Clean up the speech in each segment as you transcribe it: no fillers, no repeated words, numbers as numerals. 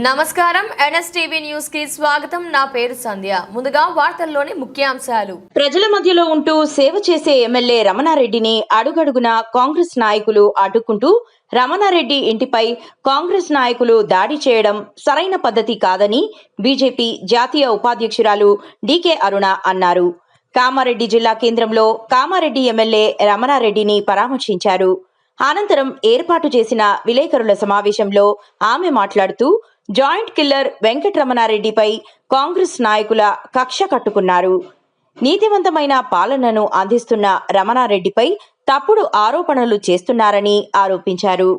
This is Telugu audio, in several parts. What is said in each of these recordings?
నమస్కారం ఎన్ఎస్టీవీ న్యూస్ కి స్వాగతం. నా పేరు సంధ్య. ముందుగా వార్తల్లోని ముఖ్యాంశాలు. ప్రజల మధ్యలో ఉంటూ సేవ చేసే ఎమ్మెల్యే రమణారెడ్డిని అడుగడుగునా కాంగ్రెస్ నాయకులు అడ్డుకుంటూ రమణారెడ్డి ఇంటిపై కాంగ్రెస్ నాయకులు దాడి చేయడం సరైన పద్ధతి కాదని బీజేపీ జాతీయ ఉపాధ్యక్షురాలు డీకే అరుణ అన్నారు. కామారెడ్డి జిల్లా కేంద్రంలో కామారెడ్డి ఎమ్మెల్యే రమణారెడ్డిని పరామర్శించారు. అనంతరం ఏర్పాటు చేసిన విలేకరుల సమావేశంలో ఆమె మాట్లాడుతూ జాయింట్ కిల్లర్ వెంకటరమణారెడ్డిపై కాంగ్రెస్ నాయకుల కక్ష కట్టుకున్నారు. నీతివంతమైన పాలనను అందిస్తున్న రమణారెడ్డిపై తప్పుడు ఆరోపణలు చేస్తున్నారని ఆరోపించారు.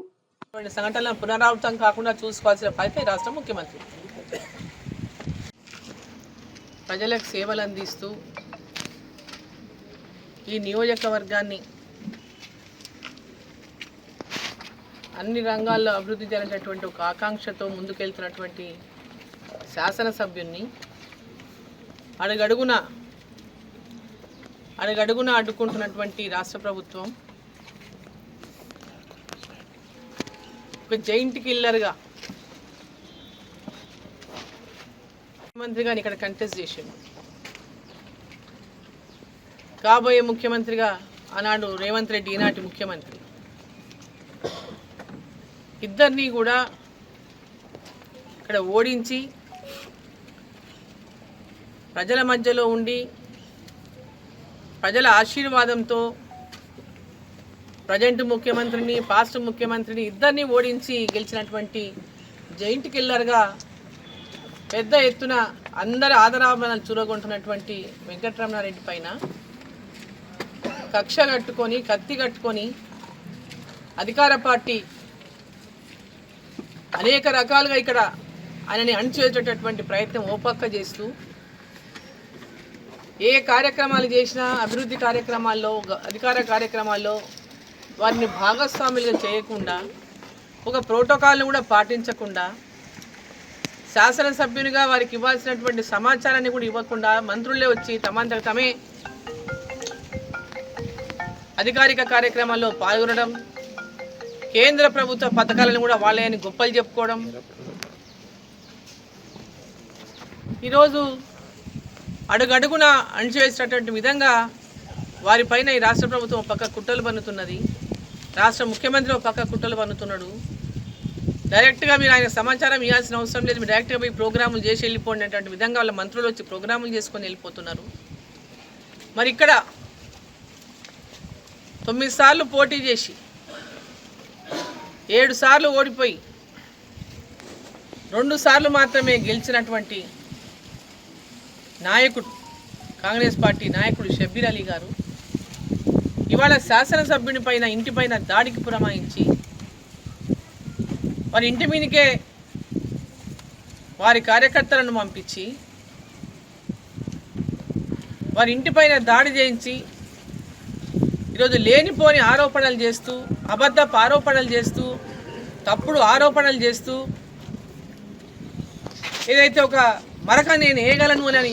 సంఘటనలను పునరావృతం కాకుండా చూసుకోవాల్సిన బాధ్యత రాష్ట్ర ముఖ్యమంత్రి. ప్రజలకు సేవలు అందిస్తూ ఈ నియోజకవర్గాన్ని అన్ని రంగాల్లో అభివృద్ధి జరిగినటువంటి ఒక ఆకాంక్షతో ముందుకెళ్తున్నటువంటి శాసనసభ్యుల్ని అడుగడుగున అడ్డుకుంటున్నటువంటి రాష్ట్ర ప్రభుత్వం ఒక జైంట్ కిల్లర్గా ముఖ్యమంత్రిగా ఇక్కడ కంటెస్ట్ చేసిండు. కాబోయే ముఖ్యమంత్రిగా ఆనాడు రేవంత్ రెడ్డి, ఈనాటి ముఖ్యమంత్రి, ఇద్దరినీ కూడా ఇక్కడ ఓడించి ప్రజల మధ్యలో ఉండి ప్రజల ఆశీర్వాదంతో ప్రజెంట్ ముఖ్యమంత్రిని, పాస్ట్ ముఖ్యమంత్రిని ఇద్దరిని ఓడించి గెలిచినటువంటి జైంట్ కిల్లర్గా పెద్ద ఎత్తున అందరి ఆదరాభరణాలు చూరగొంటున్నటువంటి వెంకటరమణారెడ్డి పైన కక్ష కట్టుకొని, కత్తి కట్టుకొని అధికార పార్టీ అనేక రకాలుగా ఇక్కడ ఆయనని అణిచివేసేటటువంటి ప్రయత్నం ఓపక్క చేస్తూ ఏ కార్యక్రమాలు చేసినా అభివృద్ధి కార్యక్రమాల్లో, అధికార కార్యక్రమాల్లో వారిని భాగస్వాములుగా చేయకుండా, ఒక ప్రోటోకాల్ను కూడా పాటించకుండా, శాసనసభ్యునిగా వారికి ఇవ్వాల్సినటువంటి సమాచారాన్ని కూడా ఇవ్వకుండా మంత్రులే వచ్చి తమంతకు తమే అధికారిక కార్యక్రమాల్లో పాల్గొనడం, కేంద్ర ప్రభుత్వ పథకాలను కూడా వాళ్ళని గొప్పలు చెప్పుకోవడం, ఈరోజు అడుగడుగున అణిచివేసినటువంటి విధంగా వారిపైన ఈ రాష్ట్ర ప్రభుత్వం ఒక పక్క కుట్రలు పన్నుతున్నది, రాష్ట్ర ముఖ్యమంత్రి ఒక పక్క కుట్రలు పన్నుతున్నాడు. డైరెక్ట్గా మీరు ఆయన సమాచారం ఇవ్వాల్సిన అవసరం లేదు, మీరు డైరెక్ట్గా పోయి ప్రోగ్రాములు చేసి వెళ్ళిపోండి అనేటువంటి విధంగా వాళ్ళ మంత్రులు వచ్చి ప్రోగ్రాములు చేసుకొని వెళ్ళిపోతున్నారు. మరి ఇక్కడ 9 సార్లు పోటీ చేసి 7 సార్లు ఓడిపోయి 2 సార్లు మాత్రమే గెలిచినటువంటి నాయకుడు, కాంగ్రెస్ పార్టీ నాయకుడు షబ్బీర్ అలీ గారు ఇవాళ శాసనసభ్యుని పైన, ఇంటిపైన దాడికి పురమాయించి వారి ఇంటి మీదకే వారి కార్యకర్తలను పంపించి వారి ఇంటిపైన దాడి చేయించి ఈరోజు లేనిపోని ఆరోపణలు చేస్తూ, అబద్ధపు ఆరోపణలు చేస్తూ, తప్పుడు ఆరోపణలు చేస్తూ, ఏదైతే ఒక మరక నేను వేయగలను అని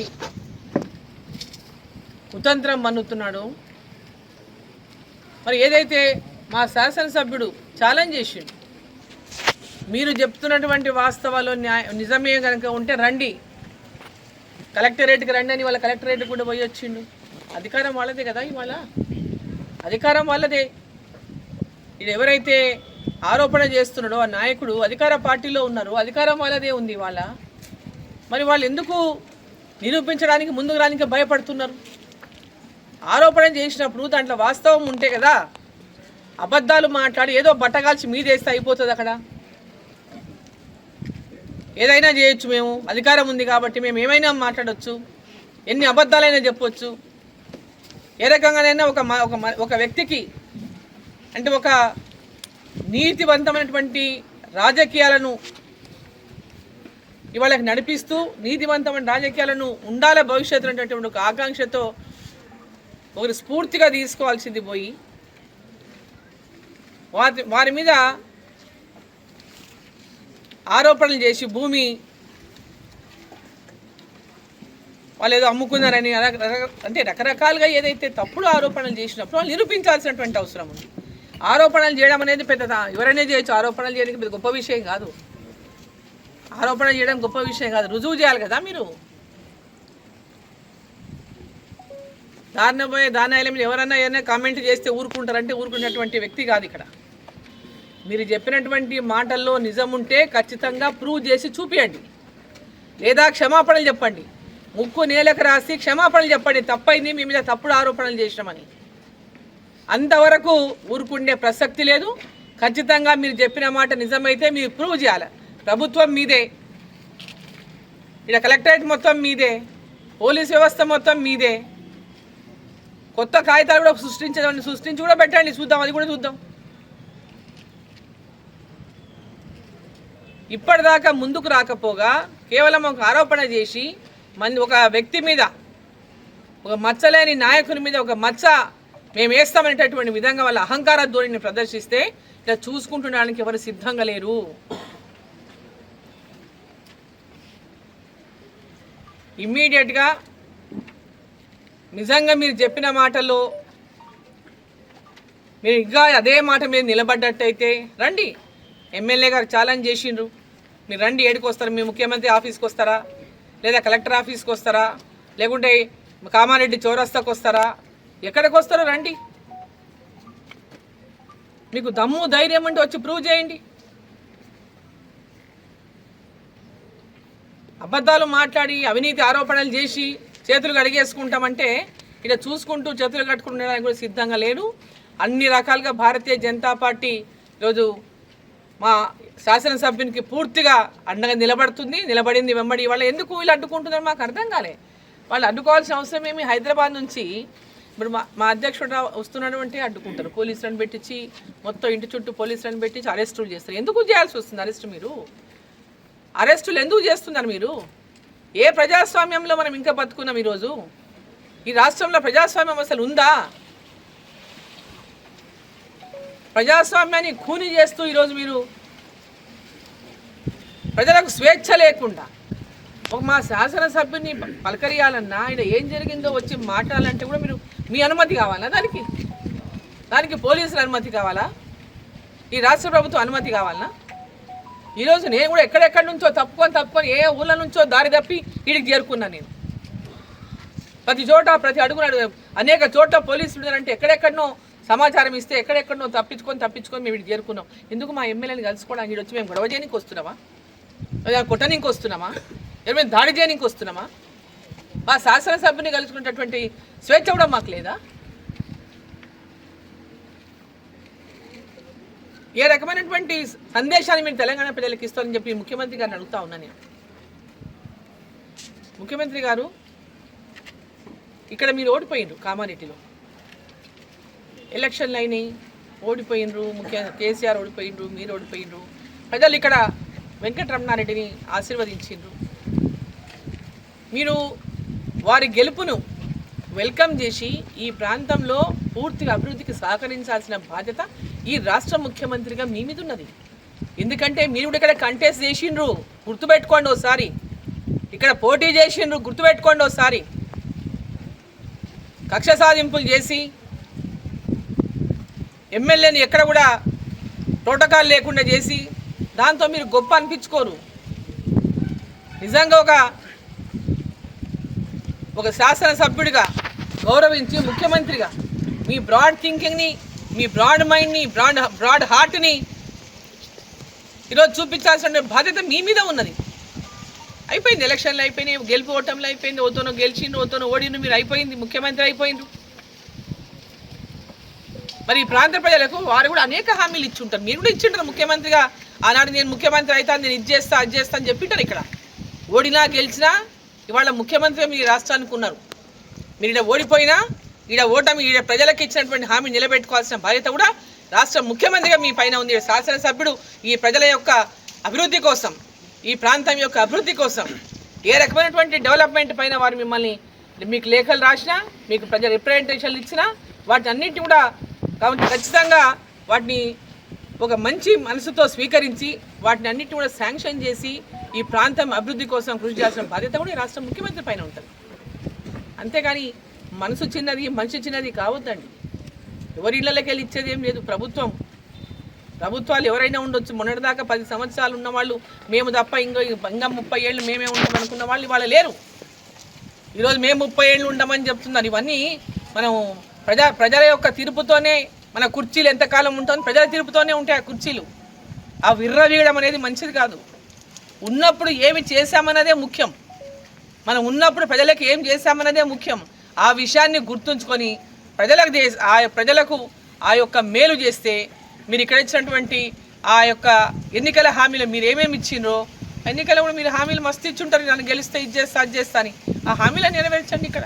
కుతంత్రం మన్నుతున్నాడు. మరి ఏదైతే మా శాసనసభ్యుడు ఛాలెంజ్ చేసిండు, మీరు చెప్తున్నటువంటి వాస్తవాలు నిజమే కనుక ఉంటే రండి, కలెక్టరేట్కి రండి అని వాళ్ళ కలెక్టరేట్ కూడా పోయి వచ్చిండు. అధికారం వాళ్ళదే కదా, ఇవాళ అధికారం వాళ్ళదే. ఇది ఎవరైతే ఆరోపణ చేస్తున్నాడో ఆ నాయకుడు అధికార పార్టీలో ఉన్నారు, అధికారం వాళ్ళదే ఉంది ఇవాళ. మరి వాళ్ళు ఎందుకు నిరూపించడానికి ముందుకు రానికి భయపడుతున్నారు? ఆరోపణ చేసినప్పుడు దాంట్లో వాస్తవం ఉంటే కదా, అబద్ధాలు మాట్లాడి ఏదో బట్టగాల్చి మీదేస్తే అయిపోతుంది. అక్కడ ఏదైనా చేయొచ్చు, మేము అధికారం ఉంది కాబట్టి మేము ఏమైనా మాట్లాడవచ్చు, ఎన్ని అబద్ధాలైనా చెప్పవచ్చు. ఏ రకంగానైనా ఒక వ్యక్తికి, అంటే ఒక నీతివంతమైనటువంటి రాజకీయాలను ఇవాళ నడిపిస్తూ నీతివంతమైన రాజకీయాలను ఉండాల భవిష్యత్తు అనేటటువంటి ఒక ఆకాంక్షతో ఒకరు స్ఫూర్తిగా తీసుకోవాల్సింది పోయి వారి మీద ఆరోపణలు చేసి భూమి వాళ్ళు ఏదో అమ్ముకున్నారని, అంటే రకరకాలుగా ఏదైతే తప్పుడు ఆరోపణలు చేసినప్పుడు వాళ్ళు నిరూపించాల్సినటువంటి అవసరం ఉంది. ఆరోపణలు చేయడం అనేది పెద్ద ఎవరైనా చేయొచ్చు, ఆరోపణలు చేయడానికి పెద్ద గొప్ప విషయం కాదు. ఆరోపణ చేయడం గొప్ప విషయం కాదు, రుజువు చేయాలి కదా మీరు. దారిన పోయే దానాయిల మీద ఎవరైనా ఏదైనా కామెంట్ చేస్తే ఊరుకుంటారంటే ఊరుకునేటువంటి వ్యక్తి కాదు ఇక్కడ. మీరు చెప్పినటువంటి మాటల్లో నిజం ఉంటే ఖచ్చితంగా ప్రూవ్ చేసి చూపియండి, లేదా క్షమాపణలు చెప్పండి. ముక్కు నేలకు రాసి క్షమాపణలు చెప్పండి, తప్పైంది, మీ మీద తప్పుడు ఆరోపణలు చేసినామని. అంతవరకు ఊరుకుండే ప్రసక్తి లేదు. ఖచ్చితంగా మీరు చెప్పిన మాట నిజమైతే మీరు ప్రూవ్ చేయాలి. ప్రభుత్వం మీదే, ఇక్కడ కలెక్టరేట్ మొత్తం మీదే, పోలీస్ వ్యవస్థ మొత్తం మీదే. కొత్త కాగితాలు కూడా సృష్టించి కూడా పెట్టండి, చూద్దాం, అది కూడా చూద్దాం. ఇప్పటిదాకా ముందుకు రాకపోగా కేవలం ఒక ఆరోపణ చేసి ఒక వ్యక్తి మీద, ఒక మచ్చలేని నాయకుని మీద ఒక మచ్చ మేము వేస్తామనేటటువంటి విధంగా వాళ్ళ అహంకార ధోరణిని ప్రదర్శిస్తే ఇలా చూసుకుంటున్నానికి ఎవరు సిద్ధంగా లేరు. ఇమ్మీడియట్గా నిజంగా మీరు చెప్పిన మాటల్లో మీరు ఇంకా అదే మాట మీద నిలబడ్డట్టయితే రండి. ఎమ్మెల్యే గారు ఛాలెంజ్ చేసిండ్రు, మీరు రండి. ఏడికి వస్తారు? మీ ముఖ్యమంత్రి ఆఫీస్కి వస్తారా, లేదా కలెక్టర్ ఆఫీస్కి వస్తారా, లేకుంటే కామారెడ్డి చౌరస్తాకు వస్తారా? ఎక్కడికి వస్తారో రండి. మీకు దమ్ము ధైర్యం అంటే వచ్చి ప్రూవ్ చేయండి. అబద్ధాలు మాట్లాడి అవినీతి ఆరోపణలు చేసి చేతులు కడిగేసుకుంటామంటే ఇలా చూసుకుంటూ చేతులు కట్టుకుంటడానికి కూడా సిద్ధంగా లేడు. అన్ని రకాలుగా భారతీయ జనతా పార్టీ ఈరోజు మా శాసనసభ్యునికి పూర్తిగా అండగా నిలబడింది వెంబడి. వాళ్ళు ఎందుకు వీళ్ళు అడ్డుకుంటున్నారు మాకు అర్థం కాలే. వాళ్ళు అడ్డుకోవాల్సిన అవసరం ఏమి? హైదరాబాద్ నుంచి ఇప్పుడు మా అధ్యక్షుడు వస్తున్నటువంటి అడ్డుకుంటారు, పోలీసులను పెట్టించి మొత్తం ఇంటి చుట్టూ పోలీసులను పెట్టించి అరెస్టులు చేస్తారు. ఎందుకు చేయాల్సి వస్తుంది అరెస్టు? మీరు అరెస్టులు ఎందుకు చేస్తున్నారు మీరు? ఏ ప్రజాస్వామ్యంలో మనం ఇంకా బతుకున్నాం? ఈరోజు ఈ రాష్ట్రంలో ప్రజాస్వామ్యం అసలు ఉందా? ప్రజాస్వామ్యాన్ని ఖూనీ చేస్తూ ఈరోజు మీరు ప్రజలకు స్వేచ్ఛ లేకుండా ఒక మా శాసనసభ్యుని పలకరియాలన్నా, ఆయన ఏం జరిగిందో వచ్చి మాట్లాడాలంటే కూడా మీరు మీ అనుమతి కావాలా? దానికి పోలీసుల అనుమతి కావాలా? ఈ రాష్ట్ర ప్రభుత్వం అనుమతి కావాలా? ఈరోజు నేను కూడా ఎక్కడెక్కడి నుంచో తప్పుకొని ఏ ఊళ్ళ నుంచో దారి తప్పి వీడికి చేరుకున్నాను. నేను ప్రతి చోట ప్రతి అడుగున అనేక చోట్ల పోలీసులు ఉన్నారంటే ఎక్కడెక్కడనో సమాచారం ఇస్తే ఎక్కడెక్కడనో తప్పించుకొని మేము వీడికి చేరుకున్నాం. ఎందుకు? మా ఎమ్మెల్యేని కలుసుకోవడానికి వచ్చి మేము గొడవ చేయడానికి వస్తున్నామా, లేదా కొట్టడానికి వస్తున్నామా, లేదా మేము దాడి చేయడానికి వస్తున్నామా? మా శాసనసభ్యుని కలుసుకునేటటువంటి స్వేచ్ఛ కూడా మాకు లేదా? ఏ రకమైనటువంటి సందేశాన్ని మీరు తెలంగాణ ప్రజలకు ఇస్తారని చెప్పి ముఖ్యమంత్రి గారిని అడుగుతా ఉన్నా నేను. ముఖ్యమంత్రి గారు, ఇక్కడ మీరు ఓడిపోయిండ్రు, కామారెడ్డిలో ఎలక్షన్లు అయినాయి, ఓడిపోయినరు. కేసీఆర్ ఓడిపోయిండ్రు, మీరు ఓడిపోయిండ్రు. ప్రజలు ఇక్కడ వెంకటరమణారెడ్డిని ఆశీర్వదించిండ్రు. మీరు వారి గెలుపును వెల్కమ్ చేసి ఈ ప్రాంతంలో పూర్తిగా అభివృద్ధికి సహకరించాల్సిన బాధ్యత ఈ రాష్ట్ర ముఖ్యమంత్రిగా మీ మీద ఉన్నది. ఎందుకంటే మీరు కూడా ఇక్కడ కంటెస్ట్ చేసిండ్రు, గుర్తుపెట్టుకోండి ఒకసారి. ఇక్కడ పోటీ చేసిండ్రు, గుర్తుపెట్టుకోండి ఒకసారి. కక్ష సాధింపులు చేసి ఎమ్మెల్యేని ఎక్కడ కూడా ప్రోటోకాల్ లేకుండా చేసి దాంతో మీరు గొప్ప అనిపించుకోరు. నిజంగా ఒక శాసనసభ్యుడిగా గౌరవించి ముఖ్యమంత్రిగా మీ బ్రాడ్ థింకింగ్ని, మీ బ్రాడ్ మైండ్ని, బ్రాడ్ హార్ట్ని ఈరోజు చూపించాల్సిన బాధ్యత మీ మీద ఉన్నది. అయిపోయింది, ఎలక్షన్లు అయిపోయినాయి, గెలుపు ఓటంలో అయిపోయింది. ఓతోనో గెలిచిండ్రు, ఓతోనో ఓడిండ్రు, మీరు అయిపోయింది, ముఖ్యమంత్రి అయిపోయిండ్రు. మరి ఈ ప్రాంత ప్రజలకు వారు కూడా అనేక హామీలు ఇచ్చి ఉంటారు. మీరు కూడా ఇచ్చింటారు ముఖ్యమంత్రిగా. ఆనాడు నేను ముఖ్యమంత్రి అవుతాను, నేను ఇది చేస్తా అది చేస్తా అని చెప్పింటారు. ఇక్కడ ఓడినా గెలిచినా ఇవాళ ముఖ్యమంత్రిగా మీ రాష్ట్రానికి ఉన్నారు. మీరు ఇక్కడ ఓడిపోయినా ఓటమి ప్రజలకు ఇచ్చినటువంటి హామీ నిలబెట్టుకోవాల్సిన బాధ్యత కూడా రాష్ట్ర ముఖ్యమంత్రిగా మీ పైన ఉంది. శాసనసభ్యుడు ఈ ప్రజల యొక్క అభివృద్ధి కోసం, ఈ ప్రాంతం యొక్క అభివృద్ధి కోసం ఏ రకమైనటువంటి డెవలప్మెంట్ పైన వారు మిమ్మల్ని మీకు లేఖలు రాసినా, మీకు ప్రజల రిప్రజెంటేషన్లు ఇచ్చినా వాటిని అన్నింటినీ కూడా ఖచ్చితంగా వాటిని ఒక మంచి మనసుతో స్వీకరించి వాటిని అన్నింటినీ కూడా శాంక్షన్ చేసి ఈ ప్రాంతం అభివృద్ధి కోసం కృషి చేయాల్సిన బాధ్యత కూడా ఈ రాష్ట్ర ముఖ్యమంత్రి పైన ఉంటుంది. అంతేగాని మనసు చిన్నది మనిషి చిన్నది కావద్దండి. ఎవరి ఇళ్ళకి వెళ్ళి ఇచ్చేది ఏం లేదు. ప్రభుత్వం ప్రభుత్వాలు ఎవరైనా ఉండొచ్చు. మొన్నటిదాకా 10 సంవత్సరాలు ఉన్నవాళ్ళు మేము తప్ప ఇంకా 30 ఏళ్ళు మేమే ఉంటాం అనుకున్న వాళ్ళు ఇవాళ లేరు. ఈరోజు మేము 30 ఏళ్ళు ఉండమని చెప్తున్నారు. ఇవన్నీ మనం ప్రజల యొక్క తీర్పుతోనే మన కుర్చీలు ఎంతకాలం ఉంటుంది, ప్రజల తీర్పుతోనే ఉంటాయి ఆ కుర్చీలు. ఆ విర్రవీయడం అనేది మంచిది కాదు. ఉన్నప్పుడు ఏమి చేశామన్నదే ముఖ్యం. మనం ఉన్నప్పుడు ప్రజలకు ఏం చేశామన్నదే ముఖ్యం. ఆ విషయాన్ని గుర్తుంచుకొని ప్రజలకు ఆ యొక్క మేలు చేస్తే, మీరు ఇక్కడ ఇచ్చినటువంటి ఆ యొక్క ఎన్నికల హామీలు మీరు ఏమేమి ఇచ్చిండ్రో, ఎన్నికలు కూడా మీరు హామీలు మస్తు ఇచ్చుంటారు, నన్ను గెలిస్తే ఇది చేస్తా అది చేస్తా అని. ఆ హామీలను నెరవేర్చండి. ఇక్కడ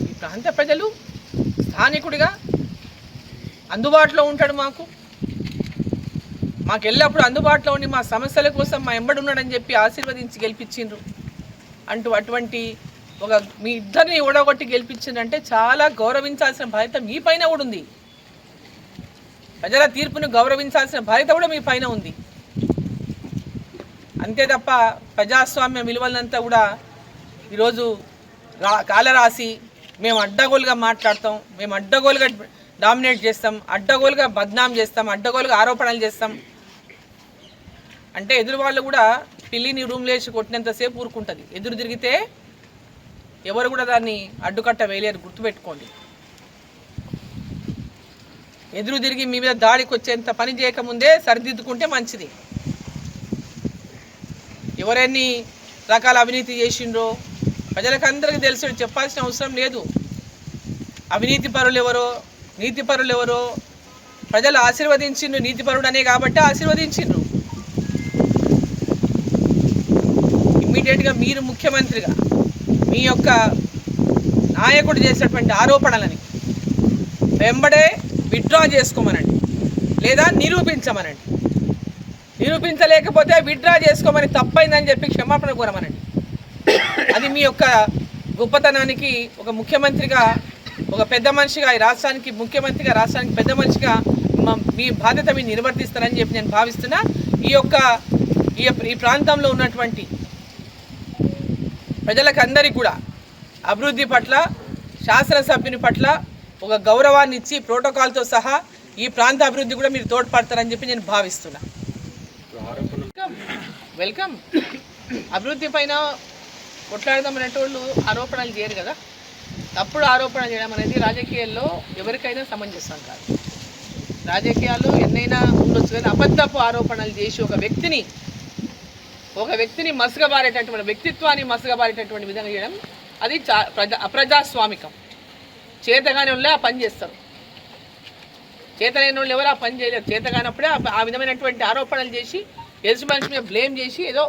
ఈ ప్రాంత ప్రజలు స్థానికుడిగా అందుబాటులో ఉంటాడు, మాకు ఎల్లప్పుడూ అందుబాటులో ఉండి మా సమస్యల కోసం మా ఎంబడి ఉన్నాడని చెప్పి ఆశీర్వదించి గెలిపించిండ్రు అటువంటి మీ ఇద్దరిని ఓడగొట్టి గెలిపించిందంటే చాలా గౌరవించాల్సిన బాధ్యత మీ పైన కూడా ఉంది. ప్రజల తీర్పును గౌరవించాల్సిన బాధ్యత కూడా మీ పైన ఉంది. అంతే తప్ప ప్రజాస్వామ్య విలువలంతా కూడా ఈరోజు కాలరాసి మేము అడ్డగోలుగా మాట్లాడతాం, మేము అడ్డగోలుగా డామినేట్ చేస్తాం, అడ్డగోలుగా బద్నాం చేస్తాం, అడ్డగోలుగా ఆరోపణలు చేస్తాం అంటే ఎదురు వాళ్ళు కూడా పిల్లిని రూమ్లో వేసి కొట్టినంతసేపు ఊరుకుంటుంది. ఎదురు తిరిగితే ఎవరు కూడా దాన్ని అడ్డుకట్ట వేయలేరు, గుర్తుపెట్టుకోండి. ఎదురు తిరిగి మీ మీద దాడికి వచ్చేంత పని చేయకముందే సరిదిద్దుకుంటే మంచిది. ఎవరెన్ని రకాల అవినీతి చేసిండ్రో ప్రజలకు అందరికీ తెలుసు, చెప్పాల్సిన అవసరం లేదు. అవినీతి పరులు ఎవరో నీతి పరులు ఎవరో ప్రజలు ఆశీర్వదించిండ్రు. నీతిపరుడు అనే కాబట్టి ఆశీర్వదించిండ్రు. ఇమ్మీడియట్గా మీరు ముఖ్యమంత్రిగా మీ యొక్క నాయకుడు చేసేటువంటి ఆరోపణలని వెంబడే విత్డ్రా చేసుకోమనండి, లేదా నిరూపించమనండి. నిరూపించలేకపోతే విత్డ్రా చేసుకోమని, తప్పైందని చెప్పి క్షమాపణ కోరమనండి. అది మీ యొక్క గొప్పతనానికి ఒక ముఖ్యమంత్రిగా, ఒక పెద్ద మనిషిగా, ఈ రాష్ట్రానికి ముఖ్యమంత్రిగా, రాష్ట్రానికి పెద్ద మనిషిగా మీ బాధ్యత మీరు నిర్వర్తిస్తారని చెప్పి నేను భావిస్తున్నా. ఈ ప్రాంతంలో ఉన్నటువంటి ప్రజలకు అందరికీ కూడా అభివృద్ధి పట్ల, శాసనసభ్యుని పట్ల ఒక గౌరవాన్ని ఇచ్చి ప్రోటోకాల్తో సహా ఈ ప్రాంత అభివృద్ధి కూడా మీరు తోడ్పడతారని చెప్పి నేను భావిస్తున్నా. వెల్కమ్. అభివృద్ధి పైన కొట్లాడదామనేటోళ్ళు ఆరోపణలు చేయరు కదా. తప్పుడు ఆరోపణ చేయడం అనేది రాజకీయాల్లో ఎవరికైనా సమంజసం కాదు. రాజకీయాల్లో ఎన్నైనా ఉండొచ్చు, కానీ అబద్ధపు ఆరోపణలు చేసి ఒక వ్యక్తిని మసగబారేటటువంటి, వ్యక్తిత్వాన్ని మసగబారేటటువంటి విధంగా చేయడం అది అప్రజాస్వామికం. చేతగాని వాళ్ళే ఆ పని చేస్తారు, చేతలేని వాళ్ళు ఎవరు ఆ పని చేయలేరు. చేతగానప్పుడే ఆ విధమైనటువంటి ఆరోపణలు చేసి ఎదుటి మనిషి మీద బ్లేమ్ చేసి ఏదో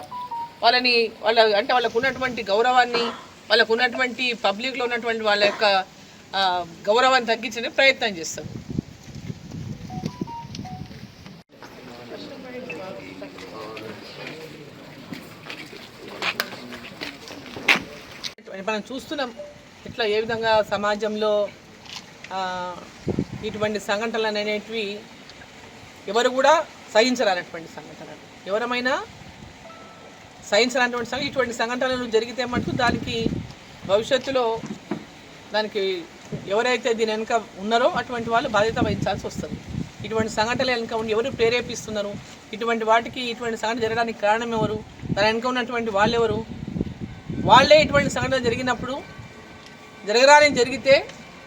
వాళ్ళకు ఉన్నటువంటి గౌరవాన్ని, వాళ్ళకు ఉన్నటువంటి పబ్లిక్లో ఉన్నటువంటి వాళ్ళ యొక్క గౌరవాన్ని తగ్గించే ప్రయత్నం చేస్తారు. మనం చూస్తున్నాం ఇట్లా ఏ విధంగా సమాజంలో ఇటువంటి సంఘటనలు అనేటివి ఎవరు కూడా సహించరానటువంటి సంఘటనలు, ఎవరమైనా సహించరానటువంటి సంఘటన. ఇటువంటి సంఘటనలు జరిగితే మటుకు దానికి భవిష్యత్తులో దానికి ఎవరైతే దీని వెనుక ఉన్నారో అటువంటి వాళ్ళు బాధ్యత వహించాల్సి వస్తుంది. ఇటువంటి సంఘటనలు వెనుక ఉండి ఎవరు ప్రేరేపిస్తున్నారు, ఇటువంటి సంఘటన జరగడానికి కారణం ఎవరు, దాని వెనుక ఉన్నటువంటి వాళ్ళెవరు, వాళ్ళే ఇటువంటి సంఘటన జరిగినప్పుడు జరగరాని జరిగితే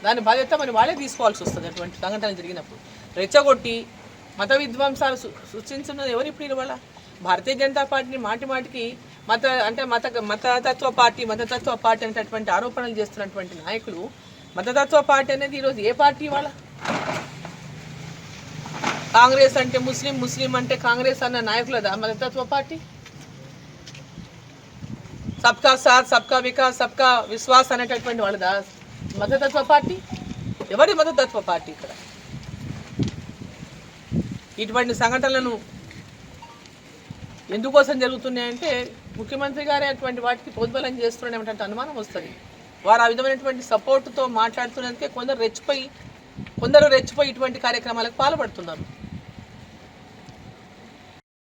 దాని బాధ్యత మరి వాళ్ళే తీసుకోవాల్సి వస్తుంది. అటువంటి సంఘటనలు జరిగినప్పుడు రెచ్చగొట్టి మత విధ్వంసాలు సృష్టించున్నది ఎవరు? ఇప్పుడు ఇవాళ భారతీయ జనతా పార్టీని మాటికి మతతత్వ పార్టీ అనేటటువంటి ఆరోపణలు చేస్తున్నటువంటి నాయకులు, మతతత్వ పార్టీ అనేది ఈరోజు ఏ పార్టీ? ఇవాళ కాంగ్రెస్ అంటే ముస్లిం అంటే కాంగ్రెస్ అన్న నాయకులదా మతతత్వ పార్టీ? సబ్కా సాత్, సబ్కా వికాస్, సబ్కా విశ్వాస్ అనేటటువంటి వాళ్ళదా మతతత్వ పార్టీ? ఎవరి మతతత్వ పార్టీ ఇక్కడ? ఇటువంటి సంఘటనలను ఎందుకోసం జరుగుతున్నాయంటే ముఖ్యమంత్రి గారే అటువంటి వాటికి ప్రోద్బలం చేస్తున్నారనేటువంటి అనుమానం వస్తుంది. వారు ఆ విధమైనటువంటి సపోర్టుతో మాట్లాడుతున్నందుకే కొందరు రెచ్చిపోయి ఇటువంటి కార్యక్రమాలకు పాల్పడుతున్నారు.